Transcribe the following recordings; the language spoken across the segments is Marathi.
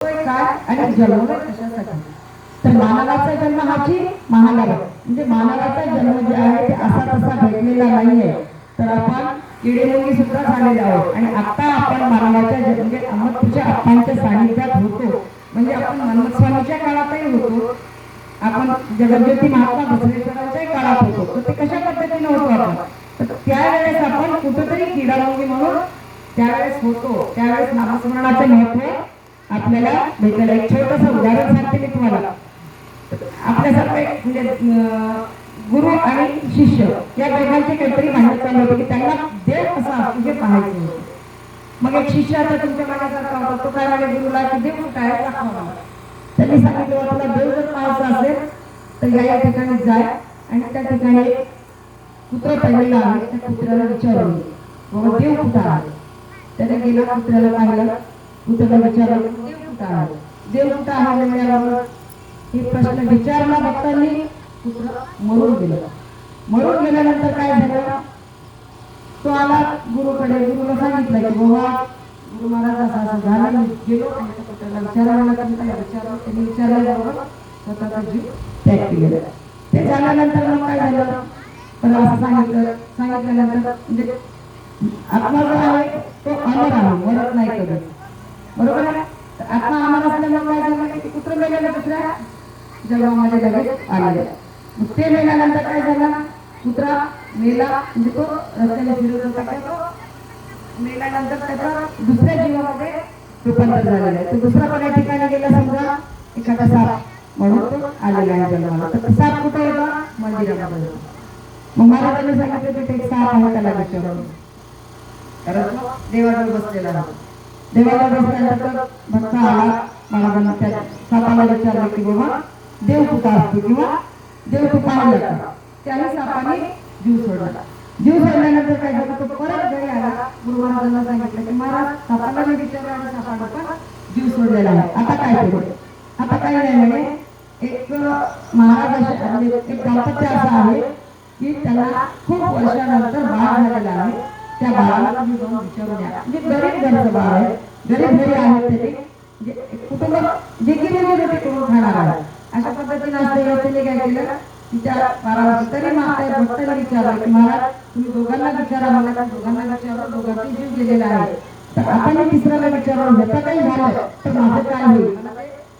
काय आणि जन्मला कशासाठी. तर मानवाचा जन्म हाची महालाय, म्हणजे मानवाचा जन्म जे आहे ते असा तसा भेटलेला नाहीये. तर आपण किडेमुंगी सुद्धा झालेले आहोत आणि आता आपण मानवाच्या म्हणजे अमृतच्या आप्पांच्या सानिध्यात होतो. म्हणजे आपण मनमथ स्वामीच्या काळातही होतो, आपण जगज्योती महात्मा बसवेश्वरांच्याही काळात होतो. तर ते कशा पद्धतीने होतो आपण, तर त्यावेळेस आपण कुठेतरी किडामुंगी म्हणून त्यावेळेस होतो. त्यावेळेस नामस्मरणाचे महत्व आपल्याला भेटलेलं. एक छोटंसं उदाहरण सांगते मी तुम्हाला. आपल्यासारखे म्हणजे गुरु आणि शिष्य या दोघांचे काहीतरी भांडण चालू होते की त्यांना देव कसा असतो हे पाहायचं होतं. मग एक शिष्य आता तुमच्या माझ्यासारखा होता, तो काय माझ्या गुरुला की देव कुठं आहे दाखवा मला. त्यांनी सांगितलं तुला देव जर पाहायचा असेल तर या ठिकाणी जाय आणि त्या ठिकाणी कुत्रा पडलेला आहे, त्या कुत्र्याला विचारून बाबा देव कुठं आहे. त्याने गेला, कुत्र्याला पाहिलं, कुत्र्याला विचारलं देव कुठं आहे. देव कुठं आहे म्हणल्यावर हे प्रश्न विचारला भक्तांनी, कुत्रा मरून गेला. मरून गेल्यानंतर काय झालं, तो आला गुरुकडे. गुरुला सांगितलं की बाबा गुरु महाराज असं असं झालं. गेलो आणि त्या कुत्र्याला विचारायला विचारलं. त्यांनी विचारल्याबरोबर स्वतःचा जीव त्याग केलेला. ते झाल्यानंतर मग काय झालं, पण असं सांगितल्यानंतर म्हणजे आत्मा जो आहे तो अमर आहे, मरत नाही कधी, बरोबर आहे. आत्मा अमर असल्यामुळे काय झालं की कुत्र मेल्याला दुसऱ्या जन्मामध्ये लगेच आलेला. मग ते मेल्यानंतर काय झालं, कुत्रा मेला म्हणजे तो रस्त्याने फिरत होता, तो मेल्यानंतर त्याचा दुसऱ्या जीवामध्ये रूपांतर झालेलं आहे. तो दुसरा कोणत्या ठिकाणी गेला, समजा एखादा साप म्हणून तो आलेला आहे जन्माला. तर साप कुठे होता, मंदिरामध्ये. मग महाराजांनी सांगितलं की एक साप आहे त्याला विचारून, कारण तो देवाजवळ बसलेला होता. देवाला बसल्यानंतर भक्त आला, महाराजांना त्या सापाला विचारलं की बाबा देव कुठं असतो किंवा देव तू पाहिलं का. त्याने सापाने जीव सोडला. जीव सोडल्यानंतर काय झालं, तो परत घरी आला. गुरु महाराजांना सांगितलं की महाराज सापाला मी विचारलं आणि सापाला पण जीव सोडलेला आहे, आता काय करू. आता काही नाही म्हणे, एक महाराज म्हणजे एक दाम्पत्य असं आहे की त्याला खूप वर्षानंतर बाळ झालेला आहे. त्या बाळाला तुम्ही जाऊन विचारून या. म्हणजे गरीब घरचं बाळ आहे, गरीब घरी आहेत ते, म्हणजे कुटुंब जे की रोटी करून खाणार आहे. अशा पद्धतीने असते. त्याने काय केलं, तिच्या 12 वर्ष तरी माता भक्ताला विचारलं की महाराज तुम्ही दोघांना विचारा. मला दोघांना विचारलं, दोघांची जीव गेलेला आहे. तर आता मी तिसऱ्याला विचारलं ह्याचं काही झालं तर माझं काय होईल,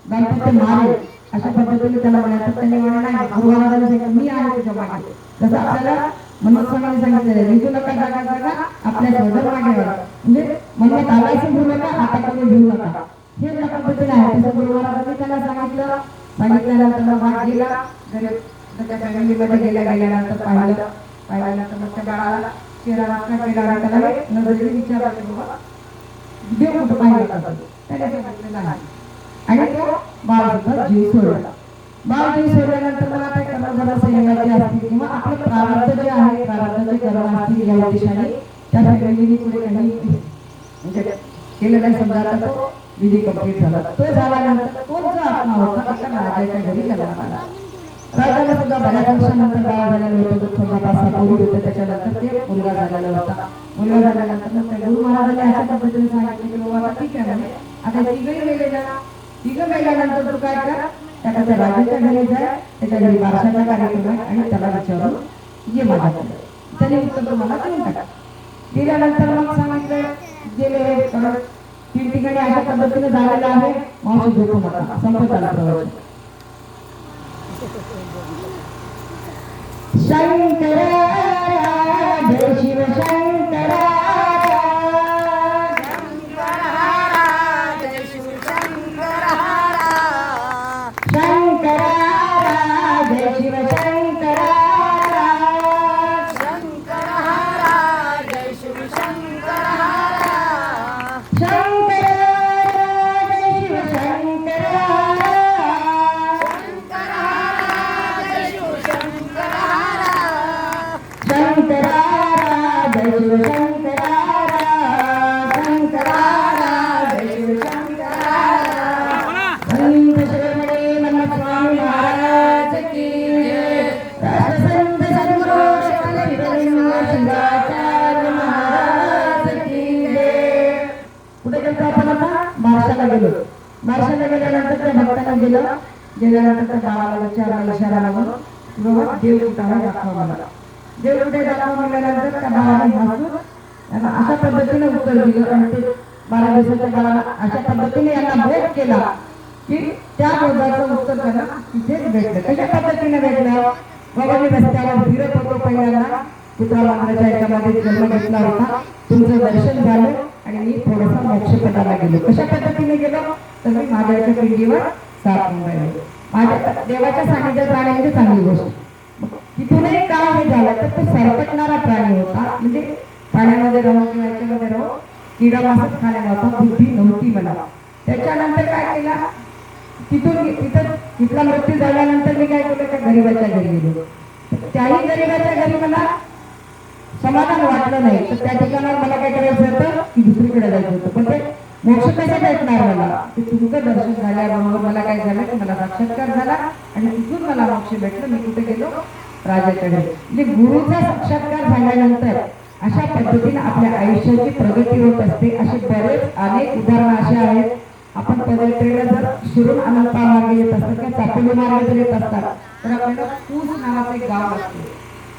दाम्पत्य मारेल. अशा पद्धतीने त्याला म्हणायचं. त्यांनी म्हणाले नाही, गुरु महाराजांनी सांगितलं मी आहे तुझ्या मागे. जसं आपल्याला मनोज स्वामींनी सांगितलेलं आहे, निघू नका जागा जागा आपल्या स्वतः मागे वळा. म्हणजे मनोज आलायचं घेऊ नका, आता कोणी घेऊ नका. हे त्या पद्धतीने आहे. तसं गुरु महाराजांनी त्याला सांगितल्यानंतर भाग गेला. त्याच्या फॅमिलीमध्ये गेल्यानंतर पाहिल्यानंतर मग त्या बाळाला चेहरा वाचला केला. त्याला नजरेने विचारलं की बाबा देव कुठं पाहिलं का. त्याने सांगितलेलं आहे आणि तो बाळ सुद्धा जीव सोडला. बाळ जीव सोडल्यानंतर मला काय कर्म संयोगाचे असतील किंवा आपलं प्रारब्ध जे आहे, प्रारब्धाचे कर्म असतील या उद्देशाने त्या फॅमिलीने पुढे काही म्हणजे केलेला आहे. समजा आता तो विधी कंप्लीट झाला. तो झाल्यानंतर तो जो आत्मा होता एका राजाच्या घरी जन्माला आला. राजाला सुद्धा बऱ्याच वर्षानंतर बाळ झालेलं होतं. समजा 5-6 पोरी होते. त्याच्यानंतर ते मुलगा झालेला होता. मुलगा झाल्यानंतर त्या गुरु महाराजांनी अशा पद्धतीने सांगितलं की बाबा ठीक आहे म्हणे, आता तिघही गेलेला, तिघं गेल्यानंतर तू काय कर, त्या राजाच्या घरी जाय, त्याच्या घरी बारशाचा कार्यक्रम आहे आणि त्याला विचारून ये माझ्याकडे. त्याने उत्तर तुम्हाला देऊन टाका. दिल्यानंतर मग सांगितलं गेले. 3 ठिकाणी अशा पद्धतीने झालेलं आहे. मावशी झोपू नका, संपत आला प्रवचन. शंकरा जय शिव शंकरा, जय शिव शंकरा, शंकरा जय शिव शंकरा, शंकरा जय शिव शंकरा, शंकरा जय शिव शंकरा, शंकरा जय शिव शंकरा, शंकरा जय शिव शंकरा. संत शिरोमणी मनमथ स्वामी महाराज की जय. राष्ट्रसंत सद्गुरु शिवलिंग शिवाचार्य महाराज की जय. कुठे गेलो आपण आता, बारशाला गेलो. बारशाला गेल्यानंतर त्या भक्तानं गेल्यानंतर त्या बाळाला विचारला इशारा लावून, बाबा देव कुठं आहे दाखवा मला. देव कुठे दाखवा म्हणल्यानंतर त्या बाळाने हसून यांना अशा पद्धतीने उत्तर दिलं आणि ते 12 दिवसाच्या बाळाला अशा पद्धतीने यांना बोध केला की त्या बोधाचं उत्तर त्यांना तिथेच भेटलं. कशा पद्धतीने भेटलं? बाबा मी रस्त्यावर फिरत होतो, पहिल्यांदा कुत्रा मांजराच्या याच्यामध्ये जन्म घेतला होता, तुमचं दर्शन झालं आणि मी थोडासा मोक्षपदाला गेलो. कशा पद्धतीने गेलो? तर मी माझ्याच्या पिंडीवर साप राहिलो. माझ्या देवाच्या सानिध्यात राहण्याची चांगली गोष्ट. तिथूनही काय हे झालं तर तो सरपटणारा प्राणी होता, म्हणजे पाण्यामध्ये राहून किंवा याच्यामध्ये राहून किडा मासच खाण्याला होता, बुद्धी नव्हती मला. त्याच्यानंतर काय केला, तिथला मृत्यू झाल्यानंतर मी काय केलं, त्या गरीबाच्या घरी गेलो. त्याही गरीबाच्या घरी मला समाधान वाटलं नाही, तर त्या ठिकाणावर मला काय करायचं होतं की दुसरीकडे जायचं होतं. पण ते मोक्ष कसं भेटणार मला? ते तुमचं दर्शन झाल्याबरोबर मला काय झालं की मला साक्षात्कार झाला आणि तिथून मला मोक्ष भेटलं. मी कुठे गेलो? राजाकडे. म्हणजे गुरुचा साक्षात्कार झाल्यानंतर अशा पद्धतीने आपल्या आयुष्याची प्रगती होत असते. असे बरेच अनेक उदाहरण असे आहेत. आपण पदयात्रेला जर शिरूर अनंता मार्गे येत असतात किंवा चापोली मार्गे जर येत असतात तर आपल्याला पूस नावाचं एक गाव असते.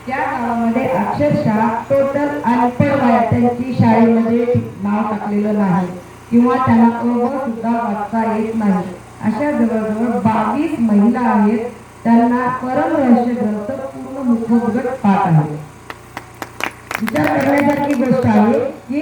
त्या गावामध्ये अक्षरशः टोटल अनपढ त्यांची शाळेमध्ये नाव टाकलेलं नाही किंवा त्यांना सुद्धा वाचता येत नाही. अशा जवळजवळ 22 महिला आहेत, त्यांना परमरहस्य ग्रंथ पूर्ण मुखोद्गत पाठ आहे. विचार करण्यासारखी गोष्ट आहे की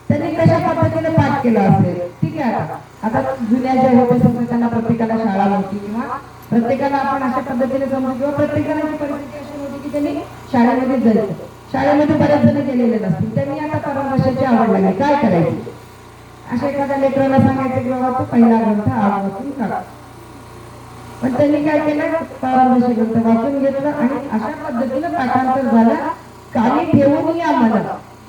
त्यांनी कशा पद्धतीने पाठ केला असेल. ठीक आहे, आता जुन्या ज्या होत्या समजा त्यांना प्रत्येकाला शाळा नव्हती किंवा प्रत्येकाला आपण अशा पद्धतीने समजू किंवा प्रत्येकाची परिस्थिती अशी नव्हती की त्यांनी शाळेमध्ये जायचं. शाळेमध्ये बऱ्याच जण गेलेले नसतील, त्यांनी आता परमरहस्याची आवड लागली, काय करायची? अशा एखाद्या लेकराला सांगायचं की बाबा तू पहिला ग्रंथ आज वाचून काढ. पण त्यांनी काय केलं, परमरहस्य ग्रंथ वाचून घेतलं आणि अशा पद्धतीने पाठांतर झालं. कानी ठेवून या मला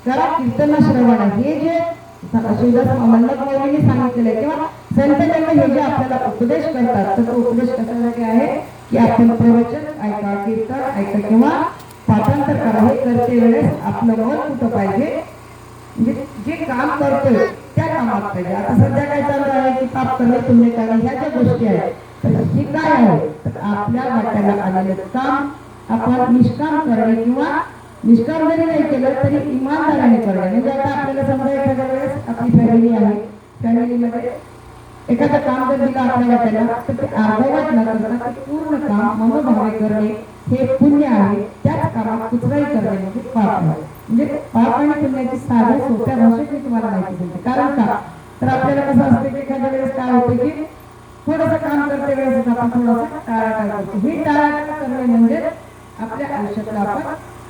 करा कीर्तन श्रवण. हे जे शिवदास मल्लक मौलींनी सांगितलेलं आहे किंवा संत जन हे जे आपल्याला उपदेश करतात, तर तो उपदेश कशासाठी आहे की आपण प्रवचन ऐका, कीर्तन ऐका किंवा पाठांतर करा. हे करते वेळेस आपलं मन कुठं पाहिजे, म्हणजे जे काम करतोय त्या कामात पाहिजे. आता सध्या काय चालू आहे की पाप करणे, पुण्य करणे, ह्या ज्या गोष्टी आहेत तर ही काय आहे, तर आपल्या वाट्याला आलेलं काम आपण निष्काम करणे किंवा निष्काम जरी नाही केलं तरी इमानदारीने करणे. म्हणजे आता आपल्याला समजा एखाद्या वेळेस आपली फॅमिली आहे, फॅमिलीमध्ये एखादं काम जर दिलं आपल्या वाट्याला तर ते अर्धवट न करता ते पूर्ण काम मनोभावे करणे हे पुण्य आहे. त्याच कामात कुचराई करणे म्हणजे पाप आहे. म्हणजे पाप आणि पुण्याची साध्या सोप्या भाषेत मी तुम्हाला माहिती देते. कारण का, तर आपल्याला कसं असते की एखाद्या वेळेस काय होतं की थोडंसं काम करते वेळेस आपण थोडंसं टाळाटाळ करतो. ही टाळाटाळ करणे म्हणजे आपल्या आयुष्यातला आपण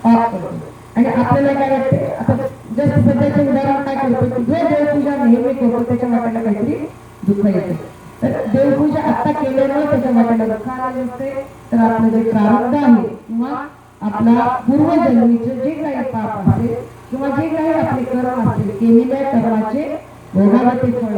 पाप करतो. आणि आपल्याला काय वाटते, आता जसं सध्याचे उदाहरण काय करतो की जो देवपूजा नेहमी करतो त्याच्या वाट्याला काहीतरी दुःख येते. तर देवपूजा आता केल्यामुळे त्याच्या वाट्याला दुःख आले नसते, तर आपलं जे प्रारब्ध आहे किंवा आपला पूर्वजन्मीचे जे काही पाप असेल किंवा जे काही आपले कर्म असतील, केलेल्या कर्माचे भोगावे फळ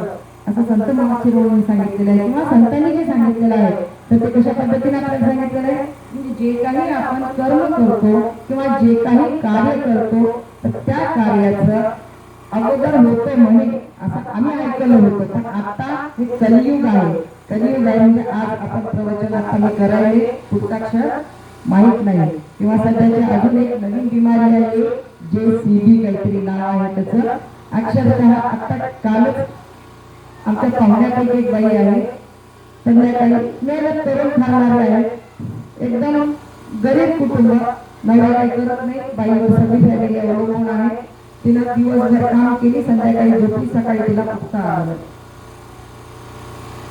असं संत महाशिरोळींनी सांगितलेलं आहे किंवा संतांनी जे सांगितलेलं आहे. तर ते कशा पद्धतीने आपल्याला सांगितलेलं आहे, म्हणजे जे काही आपण कर्म करतो किंवा जे काही कार्य करतो तर त्या कार्याचं अगोदर होतं म्हणे असं आम्ही ऐकलं होतं. पण आता हे कलियुग आहे. कलियुग आहे म्हणजे आज आपण प्रवचन आता हे करायले पुढचा क्षण माहीत नाही किंवा सध्याची अजून एक नवीन बिमारी आहे JCB काहीतरी नाव आहे त्याचं. अक्षरशः आता कालच आमच्या पाहुण्यापैकी एक बाई आहे, संध्याकाळी मेहनत करून खाणारी आहे, एकदम गरीब कुटुंब, नवरा काही करत नाही, बाईवर सगळी फॅमिली अवलंबून आहे. तिनं दिवसभर काम केली, संध्याकाळी झोपली, सकाळी तिला फुकता आलं.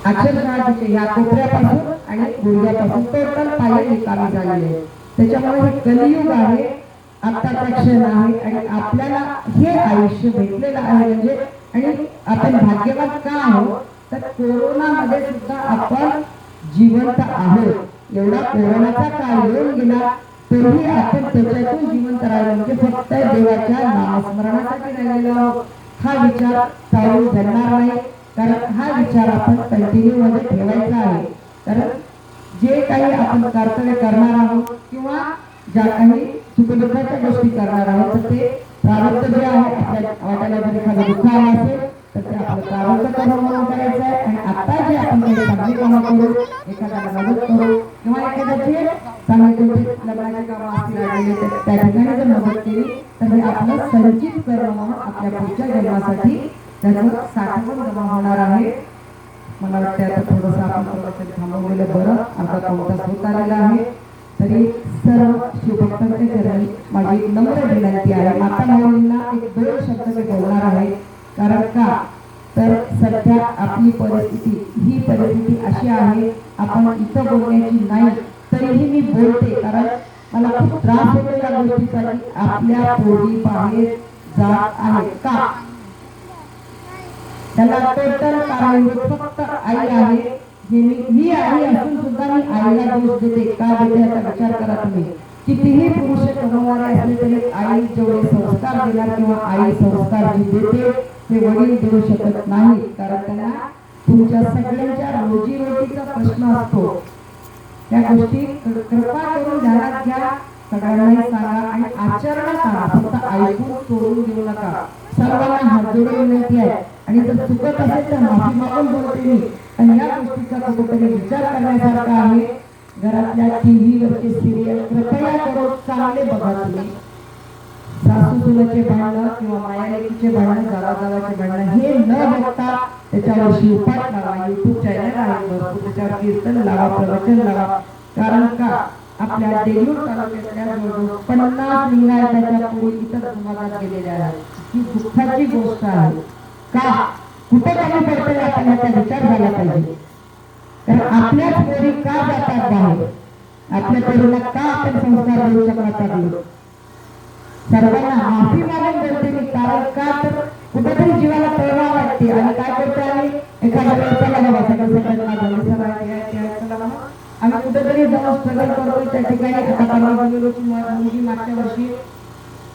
अक्षरशः तिचे ह्या कोपऱ्यापासून आणि गुडघ्यापासून टोटल पाय रिकामी झालेले आहे. त्याच्यामुळे हे कलियुग आहे, आत्ताचा क्षण आहे आणि आपल्याला हे आयुष्य भेटलेलं आहे. म्हणजे आणि आपण भाग्यवान का आहोत, तर कोरोनामध्ये सुद्धा आपण जिवंत आहोत. एवढा कोरोनाचा काळ येऊन गेला तरी आपण त्याच्यातून जिवंत राहिलो, म्हणजे फक्त देवाच्या नामस्मरणासाठी राहिलेलो आहोत. हा विचार चालू धरणार नाही, कारण हा विचार आपण कंटिन्यू मध्ये ठेवायचा आहे. कारण जे काही आपण कर्तव्य करणार आहोत किंवा ज्या काही सुखदुःखाच्या गोष्टी करणार आहोत तर ते प्रारब्ध जे आहे आपल्या वाट्याला जर एखादं दुःख आलं असेल तर ते आपलं प्रारंभ कर्म म्हणून करायचं आहे. आणि आता जे आपण काही चांगली कामं करू, एखाद्याला मदत करू किंवा एखाद्याची चांगली कोणती लग्नाची कामं असतील आलेली तर त्या ठिकाणी जर मदत केली तर हे आपलं संचित कर्म म्हणून आपल्या पुढच्या जन्मासाठी त्याचं साठवण जमा होणार आहे. मला वाटतं आता थोडंसं आपण प्रवचन थांबवलेलं बरं. अर्धा पाऊण तास होत आलेला आहे. तरी सर्व शिवभक्तांच्या चरणी माझी नम्र विनंती आहे. माता माऊलींना एक 2 शब्द मी बोलणार आहे. कारण का तर सध्या आपली परिस्थिती ही परिस्थिती अशी आहे, आपण इथं बोलण्याची नाही तरीही मी बोलते. कारण मला खूप त्रास होतो या गोष्टीसाठी. आपल्या पोटी बाहेर जात आहे का त्याला टोटल कारणीभूत फक्त आई आहे. ही आई असून सुद्धा मी आईला दोष देते. का देते याचा विचार करा तुम्ही. कितीही पुरुष कमवणारे असले तरी आई जेवढे संस्कार देणार किंवा आई संस्कार जी देते ते वडील देऊ शकत नाही. कारण त्यांना तुमच्या सगळ्यांच्या रोजीरोटीचा प्रश्न असतो. त्या गोष्टी कृपा करून ध्यानात घ्या. सगळ्यांनाही सांगा आणि आचरणात आणा. फक्त ऐकून सोडून देऊ नका. सर्वांना हात जोडून विनंती आहे. आणि जर चुकत असेल तर माफी मागून बोलते मी. आणि या गोष्टीचा कुठेतरी विचार करण्यासारखा आहे. घरातल्या TV वरचे सिरियल कृपया करून चांगले बघा तुम्ही. सासू सुनेचे भांडणं किंवा मायालेकीचे भांडणं, जावाजावाचे भांडणं हे न बघता त्याच्यावर शिवपाठ लावा. YouTube चॅनल आहे भरपूर, त्याच्यावर कीर्तन लावा, प्रवचन लावा. कारण का आपल्या देगलूर तालुक्यातल्या जवळजवळ 50 लिंगायताच्या पुढे इतर समाजात गेलेल्या आहेत. ही दुःखाची गोष्ट आहे. का कुठे कमी पडतंय आपण याचा विचार झाला पाहिजे. कारण आपल्याच पोरी का जातात बाहेर, आपल्या पोरीला का आपण संस्कार देऊ शकत लागलो. सर्वांना माफी मागून बोलते मी. कारण का तर कुठेतरी जीवाला तळवा वाटते. आणि काय करतो आम्ही एखाद्या वेळेला बाबा आम्ही कुठेतरी जाऊन स्ट्रगल करतोय त्या ठिकाणी. आता परवा गेलोची मुलगी मागच्या वर्षी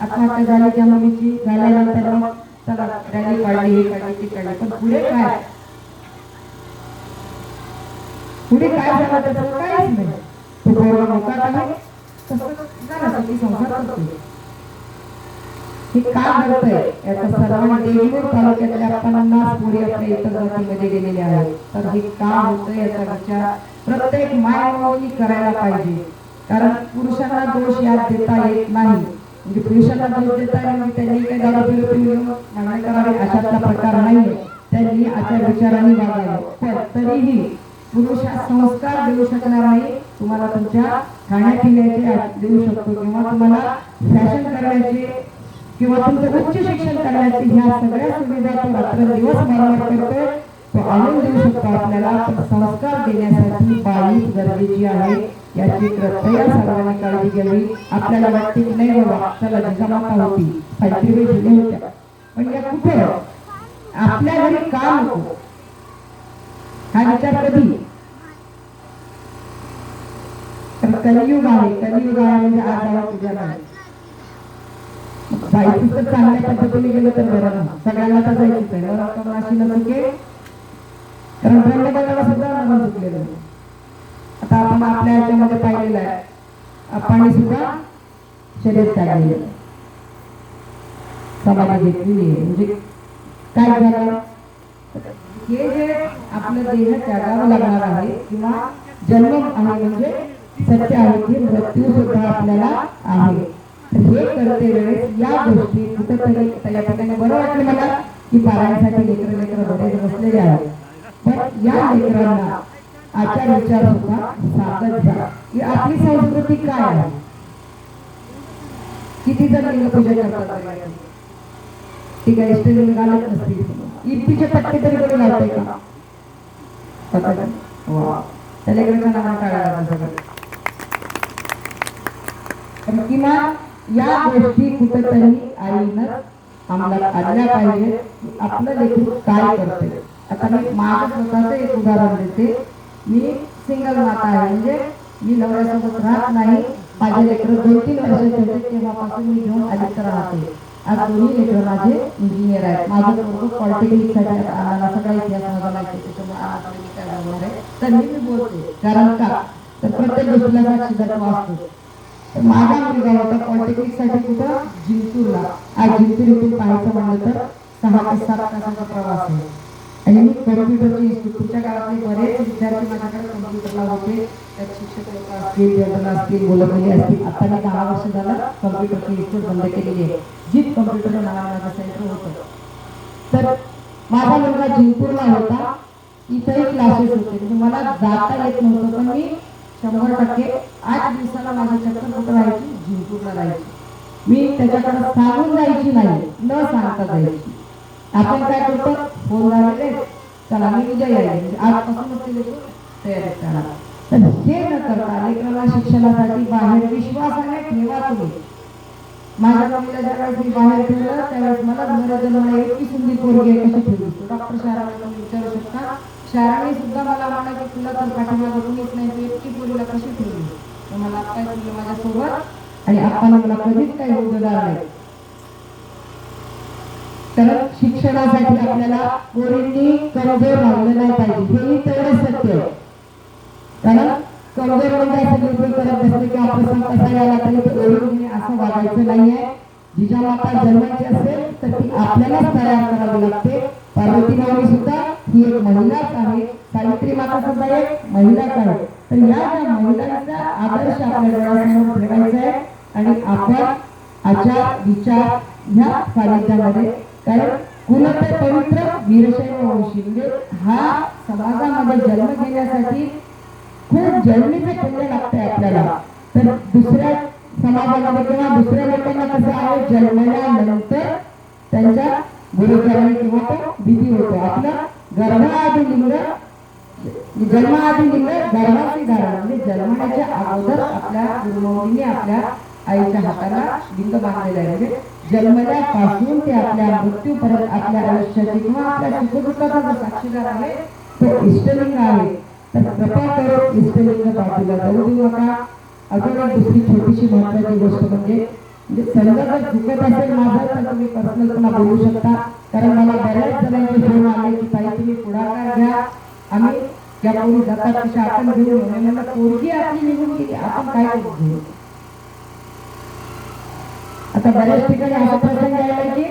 आत्महत्या झाली त्या मुलीची. झाल्यानंतर मग चला रॅली काढली, ही काढली, ती काढली. पण पुढे काय, पुढे काय झालं त्याचं काहीच नाही. तो पोरगा मोकाट आहे तसं झालं की संसार करतोय. हे का घडतंय याचा सर्वांनी देगलूर तालुक्यातल्या 50 पोरी आपल्या इतर जातीमध्ये गेलेल्या आहेत. तर हे का होतंय याचा विचार प्रत्येक मायबापांनी करायला पाहिजे. कारण पुरुषांना दोष यात देता येत नाही. म्हणजे पुरुषांना दोष देता येईल म्हणजे त्यांनी काही दारू पिऊन मागणी करावी अशातला प्रकार नाहीये. त्यांनी अशा विचारांनी वागावं. पण तरीही पुरुष हा संस्कार देऊ शकणार नाही. तुम्हाला तुमच्या खाण्यापिण्याचे देऊ शकतो किंवा तुम्हाला फॅशन करण्याचे किंवा तुमचं उच्च शिक्षण करण्याची ह्या सगळ्या सुविधा तो रात्रंदिवस मानवर करतोय. तो आणून देऊ शकतो आपल्याला. पण संस्कार देण्यासाठी बाईच गरजेची आहे. याची कृपया सर्वांनी काळजी घ्यावी. आपल्याला वाटते की नाही बाबा चला जिजामाता होती, सावित्रीबाई फुले होत्या, पण या कुठे आपल्या घरी का नको हा विचार कधी. तर कलियुग आहे. कलियुग आहे म्हणजे आज आला पूजा नाही. जायचं तर चांगल्या पद्धतीने गेलं तर बरं ना. सगळ्यांना तर जायचंच आहे. बरं अशी नसते कारण ब्रह्मदेवाला सुद्धा नमन चुकलेलं नाही. आता आपण आपल्या ह्याच्यामध्ये पाहिलेलं आहे. पाणी सुद्धा शरीर त्यागलेलं समाधी घेतलेली आहे. म्हणजे काय झालं हे जे आपलं देह त्यागावं लागणार आहे किंवा जन्म आहे म्हणजे सत्य आहे की मृत्यू सुद्धा आपल्याला आहे. हे करते वेळेस या गोष्टी कुठेतरी त्या ठिकाणी बरं वाटलं मला की पारायणासाठी लेकरं बरेच बसलेले आहेत. पण या लेकरांना आचार विचार सुद्धा सांगत जा की आपली संस्कृती काय आहे. किती जण लिंग पूजा करतात ती काही इष्टलिंग घालत नसतील. इतकीचे पट्टे तरी कोणी लावते का. त्या लेकरांच्या नावाने टाळायला सगळं. किंवा या गोष्टी कुठेतरी आईनं अंमलात आणल्या पाहिजे. आपलं लेकरू काय करते. आता मी माझं स्वतःचं एक उदाहरण देते. मी सिंगल माता आहे. म्हणजे मी नवऱ्यासोबत राहत नाही. माझे लेकरं 2-3 वर्षाचे होते तेव्हापासून मी घेऊन आधीच राहते. आज दोन्ही लेकरं माझे इंजिनियर आहेत. माझं पोरगं पॉलिटेक्निकसाठी आम्हाला सगळा इतिहास माझा माहिती त्याच्यामुळे तर मी बोलते. कारण का तर प्रत्येक गोष्टीला साक्षीदार असतो. माझा मुलगा होता पॉलिटेक्निकसाठी कुठं जिंतूरला. आज जिंतूर इथून पाहायचं म्हणलं तर 6 ते 7 तासाचा प्रवास आहे आणि मी कॉम्प्युटरची इन्स्टिट्यूटच्या काळातले बरेच विद्यार्थी माझ्याकडे कॉम्प्युटरला होते. त्यात शिक्षक लोक असतील, जनरल असतील, मुलं मुली असतील. आता मी 10 वर्ष झालं कॉम्प्युटरची इन्स्टिट्यूट बंद केलेली आहे. जीत कॉम्प्युटर नावानं माझं सेंटर होतं. तर माझा मुलगा जिंतूरला होता, इथंही क्लासेस होते. म्हणजे मला जाता येत नव्हतं, पण मी 100% 8 दिवसाला माझी चक्कर कुठं राहायची, जिंतूरला राहायची. मी त्याच्याकडे सांगून जायची नाही, न सांगता जायची. आपण काय करतो, फोन झालेले चला मी उद्या येईल, म्हणजे आजपासूनच ते लोक तयारी करा. तर हे न करता लेकराला शिक्षणासाठी बाहेर विश्वासाने ठेवा तुम्ही. माझ्या मुलीला ज्यावेळेस मी बाहेर ठेवलं त्यावेळेस मला जन्माला इतकी सुंदर पोरगी आहे, कशी ठेवली. डॉक्टर शाराला तुम्ही विचारू शकता. शाराने सुद्धा मला म्हणा की तुला तर पाठीमागं कोणीच नाही, तू इतकी पोरीला कशी ठेवली. तर मला काय तुला माझ्यासोबत आणि आपण मला कधीच काही होऊ देणार नाही. तर शिक्षणासाठी आपल्याला पोरींनी कमजोर राहिलं नाही पाहिजे, हेही तेवढंच सत्य आहे. कारण कमजोर म्हणजे असं निर्भर करत बसले की आपण कसा यायला तरी ते ओळखून घेणे असं वागायचं नाहीये. जिजामाता जन्माची असेल तर ती आपल्यालाच तयार करावी लागते. पार्वती माऊली सुद्धा ही एक महिलाच आहे, सावित्री माता सुद्धा एक महिलाच आहे. तर या ज्या महिलांचा आदर्श आपल्या डोळ्यासमोर ठेवायचा आहे आणि आपण आचार विचार ह्या सानिध्यामध्ये, कारण कुलते पवित्र वीरशैव वंशी, म्हणजे हा समाजामध्ये जन्म घेण्यासाठी खूप जन्मीचे पुण्य लागते आपल्याला. तर दुसऱ्या समाजामध्ये किंवा दुसऱ्या लोकांना कसं आहे, जन्मल्यानंतर त्यांच्या गुरुचरणी किंवा तो विधी होतो. आपलं गर्भाआधी लिंग, जन्माआधी लिंग गर्भाची धारण, म्हणजे जन्मण्याच्या अगोदर आपल्या गुरुमौलीने आपल्या आईच्या हाताला लिंग बांधलेलं आहे. म्हणजे जन्मल्यापासून ते आपल्या मृत्यूपर्यंत आपल्या आयुष्याची किंवा आपल्या सुखदुःखाचा जो साक्षीदार आहे तो इष्टलिंग आहे. तर कृपा करून इष्टलिंग बाजूला जाऊ देऊ नका. अजून एक दुसरी छोटीशी महत्वाची गोष्ट म्हणजे समजा जर चुकत असेल माझं तर तुम्ही पर्सनल पुन्हा बोलू शकता. कारण मला बऱ्याच जणांचे फोन आले की ताई तुम्ही पुढाकार घ्या, आम्ही या पोरी जातात तशा आपण घेऊ. मला पोरगी आपली निघून गेली, आपण काय करू. आता बऱ्याच ठिकाणी असा प्रसंग आला की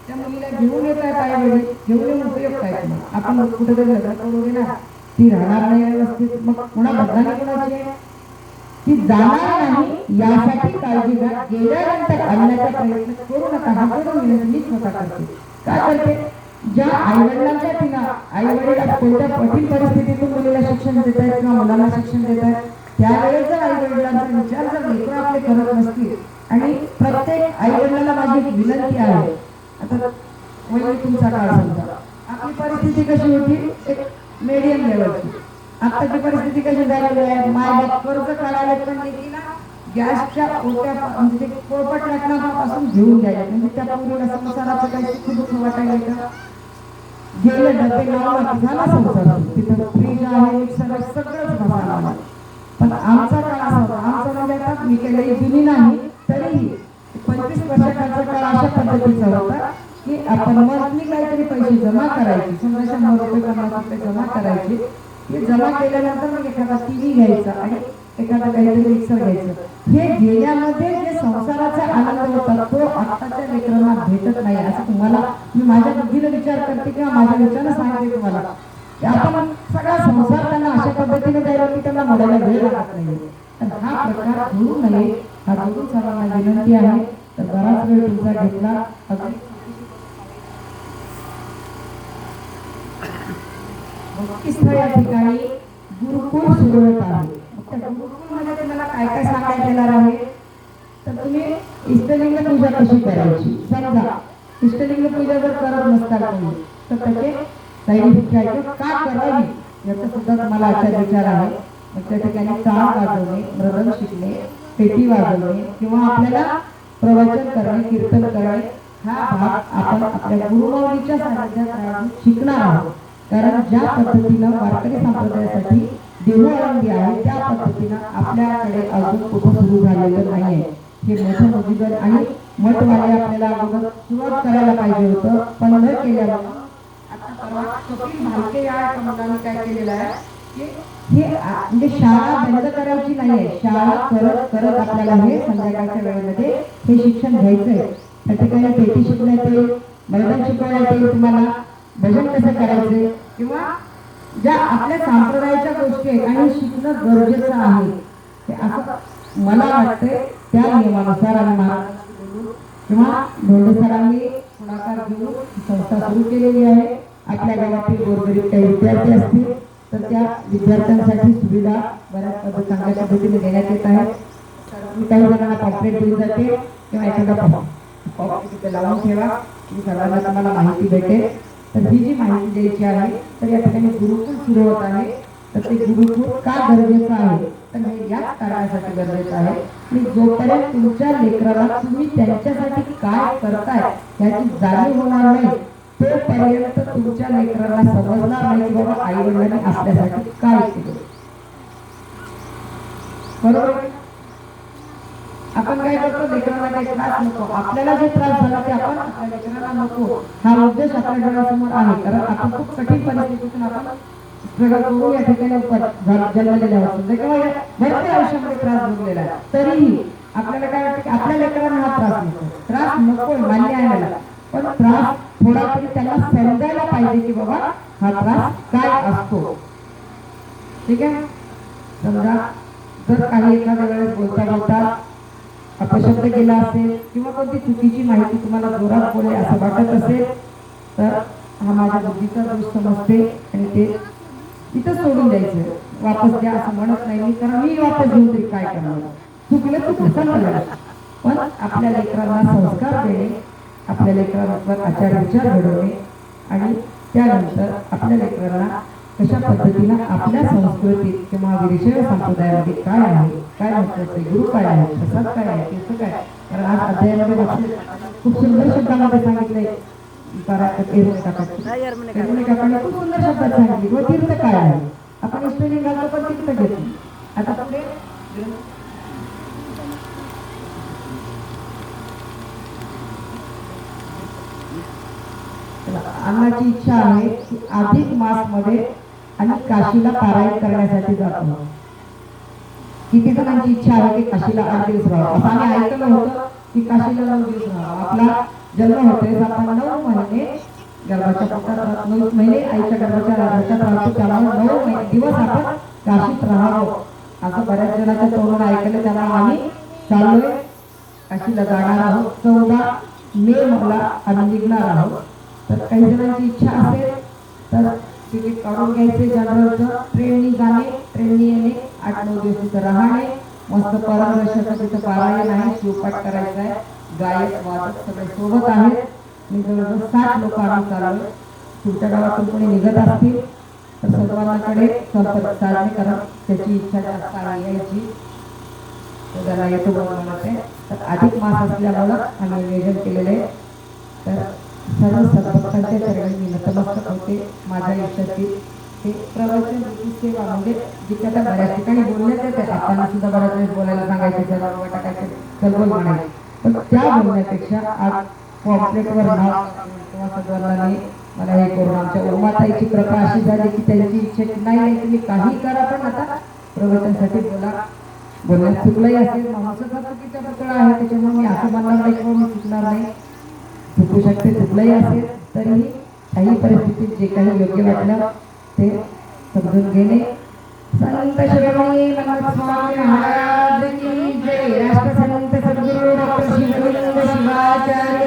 त्या मुलीला घेऊन येत आहेत आई वडील, घेऊन येऊन उपयोग काय मग आपण कुठेतरी लग्न करू देणार, ती राहणार नाही व्यवस्थित, मग पुन्हा बदनामी कोणाची, ती जाणार नाही यासाठी काळजी घ्या. गेल्यानंतर आणण्याचा प्रयत्न करू नका. हा करून मी स्वतः करते. काय करते, ज्या आईवडिलांच्या तिला आईवडील कोणत्या कठीण परिस्थितीतून मुलीला शिक्षण देत आहेत किंवा मुलांना शिक्षण देत आहेत, त्यावेळेस जर आईवडिलांचा विचार जर लेकरं आपले करत नसतील, आणि प्रत्येक आईवडिलांना माझी एक विनंती आहे. आता वय तुमचा काळ समजा, आपली परिस्थिती कशी होती, एक मीडियम लेवलची. आताची परिस्थिती कशी झालेली आहे, मायबाप कर्ज काढायला पण लेकीला गॅसच्या ओट्या म्हणजे पोळपट लाटण्यापासून घेऊन जायला, म्हणजे त्या पूर्ण संसाराचं काही सुख वाटायला का गेलं डबे लावला झाला संसार. तिथं फ्रीज आहे, मिक्सर सगळंच बघायला. पण आमचा काळ असा होता, आमचा म्हणजे आता मी काही जुनी नाही तरीही 25 वर्षाचा काळ अशा पद्धतीचा होता की आपण मंथली काहीतरी पैसे जमा करायचे, समजा 100 रुपये 50 रुपये जमा करायचे. हे जमा केल्यानंतर मग एखादा टीव्ही घ्यायचा आणि एखादा काहीतरी मिक्सर घ्यायचं. हे घेण्यामध्ये जे संसाराचा आनंद होता तो आत्ताच्या लेकरांना भेटत नाही. असं तुम्हाला मी माझ्या बुद्धीने विचार करते किंवा माझ्या विचारानं सांगते तुम्हाला की आपण सगळा संसार त्यांना अशा पद्धतीने द्यायला की त्यांना मोडायला वेळ लागत नाही. तर हा प्रकार होऊ नये हा दोन सर्वांना विनंती आहे. तर बराच वेळ तुमचा घेतला. भक्तिस्थळ या ठिकाणी गुरुकुल सुरू होत आहे. त्या गुरुकुलमध्ये तुम्हाला काय काय सांगण्यात येणार आहे, तर तुम्ही इष्टलिंग पूजा कशी करायची. समजा इष्टलिंग पूजा जर करत नसताल तुम्ही तर त्याचे साईड का करावी याचा सुद्धा तुम्हाला आजचा विचार आहे. मग त्या ठिकाणी टाळ वाजवणे, मृदंग शिकणे, पेटी वाजवणे किंवा आपल्याला प्रवचन करणे, कीर्तन करणे हा भाग आपण आपल्या गुरुमाऊलीच्या सानिध्यात शिकणार आहोत. कारण ज्या पद्धतीनं वारकरी संप्रदायासाठी देहू आळंदी आहे त्या पद्धतीनं आपल्याकडे अजून कुठं सुरू झालेलं नाहीये. हे मोठं मुजिबल आणि मतवाले आपल्याला अगोदर सुरुवात करायला पाहिजे होतं, पण न केल्यावर आता परवा कपिल भालके या मुलांनी काय केलेलं आहे की हे म्हणजे शाळा बंद करायची नाहीये, शाळा करत करत आपल्याला हे संध्याकाळच्या वेळेमध्ये हे शिक्षण घ्यायचंय. त्या ठिकाणी पेटी शिकण्यात येईल, मर्दन शिकवण्यात येईल तुम्हाला, भजन कसं करायचे किंवा ज्या आपल्या संप्रदायाच्या गोष्टी आहेत आणि शिकणं गरजेचं आहे ते असं मला वाटतंय. त्या नियमानुसार आम्ही महाराजांशी बोलून किंवा धोंडे सरांनी पुढाकार घेऊन संस्था सुरू केलेली आहे. आपल्या गावातील गोरगरीब काही विद्यार्थी असतील तर त्या विद्यार्थ्यांसाठी सुविधा बऱ्याच चांगल्या पद्धतीने देण्यात येत आहेत. मी काही जणांना पॉम्पलेट देऊन जाते किंवा एखादा पॉम्पलेट तिथे लावून ठेवा की सर्वांना तुम्हाला माहिती भेटेल. तर ही जी माहिती द्यायची आहे तर या ठिकाणी गुरुकुल सुरू होत आहे. तर ते गुरुकुल का गरजेचं आहे तर हे याच कारणासाठी गरजेचं आहे की जोपर्यंत तुमच्या लेकराला तुम्ही त्यांच्यासाठी काय करताय याची जाणीव होणार नाही तोपर्यंत तुमच्या लेकराला समजणार नाही की बाबा आई वडिलांनी आपल्यासाठी काय केलं. बरोबर. आपण काय करतो, लेकरांना काही त्रास नको, आपल्याला जे त्रास झाला ते आपण आपल्या लेकरांना नको हा उद्देश आपल्या डोळ्यासमोर आहे. कारण आपण खूप कठीण परिस्थितीतून आपण स्ट्रगल करून या ठिकाणी जन्मलेल्या होतो किंवा भरपूर आयुष्यामध्ये त्रास भोगलेला आहे. तरीही आपल्याला काय वाटतं की आपल्या लेकरांना हा त्रास नको मान्य आहे मला, पण त्रास थोडा तरी त्यांना समजायला पाहिजे की बाबा हा त्रास काय असतो. ठीक आहे. समजा जर काही एखाद्या वेळेस बोलता अपशब्द केला असेल किंवा कोणती चुकीची माहिती तुम्हाला जोरात बोलले असं वाटत असेल तर हा माझ्या बुद्धीचा दोष समजते आणि ते इथं सोडून द्यायचं, वापस द्या असं म्हणत नाही मी, कारण मी वापस घेऊन तरी काय करणार, चुकलं चुकलं. पण आपल्या लेकरांना संस्कार देणे, आपल्या लेकरांवर आचार विचार घडवणे आणि त्यानंतर आपल्या लेकरांना कशा पद्धतीनं आपल्या संस्कृतीत किंवा वीरशैव संप्रदायामध्ये काय आहे, काय महत्वाचे गुरु काय आहे, प्रसाद काय आहे, तीर्थ काय. कारण आज अध्यायामध्ये वाचले खूप सुंदर शब्दामध्ये सांगितलंय खूप सुंदर शब्दात सांगितले व तीर्थ काय आहे. आपण इष्टलिंगाचं पण तीर्थ घेतो. आता पुढे अन्नाची इच्छा आहे की अधिक मास मध्ये आणि काशीला पारायण करण्यासाठी जातो. किती जणांची इच्छा आहे की काशीला 8 दिवस राहावं. असं आम्ही ऐकलं होतं की काशीला 9 दिवस राहावं. आपला जन्म होतोय आपण 9 महिने गर्भाच्या पोटात 9 महिने आईच्या गर्भाच्या ह्याच्यात राहतो, त्यामुळे 9 दिवस आपण काशीत राहावं असं बऱ्याच जणांच्या तोंडून ऐकलं. त्यामुळे आम्ही चाललोय काशीला जाणार आहोत. 14 मे मला आम्ही निघणार आहोत. तर काही जणांची इच्छा असेल तर तिकीट काढून घ्यायचे जनरलचं, ट्रेननी जाणे, ट्रेननी येणे, 8-9 दिवस तिथं राहणे, मस्त परमदर्शनाचं तिथं पारायण आहे, शिवपाठ करायचा आहे, गायक वादक सगळे सोबत आहेत. मी जवळजवळ 60 लोक आम्ही चाललोय. तुमच्या गावातून कोणी निघत असतील तर सर्वांकडे संपर्क साधणे, कारण त्याची इच्छा जास्त आहे यायची त्याला येतो म्हणत आहे. तर अधिक मास असल्यामुळं आम्ही नियोजन केलेलं आहे. तर सर्व सद्भक्तांच्या चरणी मी नतमस्तक होते. माझ्या आयुष्यातील हे प्रवचन सेवा म्हणजे जिथे आता बऱ्याच ठिकाणी बोलण्यात येते, आपण सुद्धा बऱ्याच वेळेस बोलायला सांगायचे, सर्व टाकायचे, चलबोल म्हणायचे, पण त्या बोलण्यापेक्षा आज पॉम्पलेटवर नाव किंवा सद्वंदांनी मला हे करून आमच्या उमाताईची कृपा अशी झाली की त्यांची इच्छा की नाही तुम्ही काही करा पण आता प्रवचनासाठी बोला. बोलण्यात चुकलंही असेल, माणसाचा चुकीचा पुतळा आहे, त्याच्यामुळे मी असं म्हणणार नाही किंवा मी चुकणार नाही. चुकू शकते, चुकलंही असेल तरीही काही परिस्थितीत जे काही योग्य वाटलं ते समजून घेणे. संत शिरोमणी मनोज स्वामी महाराज की जय. राष्ट्रसंत सद्गुरू डॉक्टर शिवाचार्य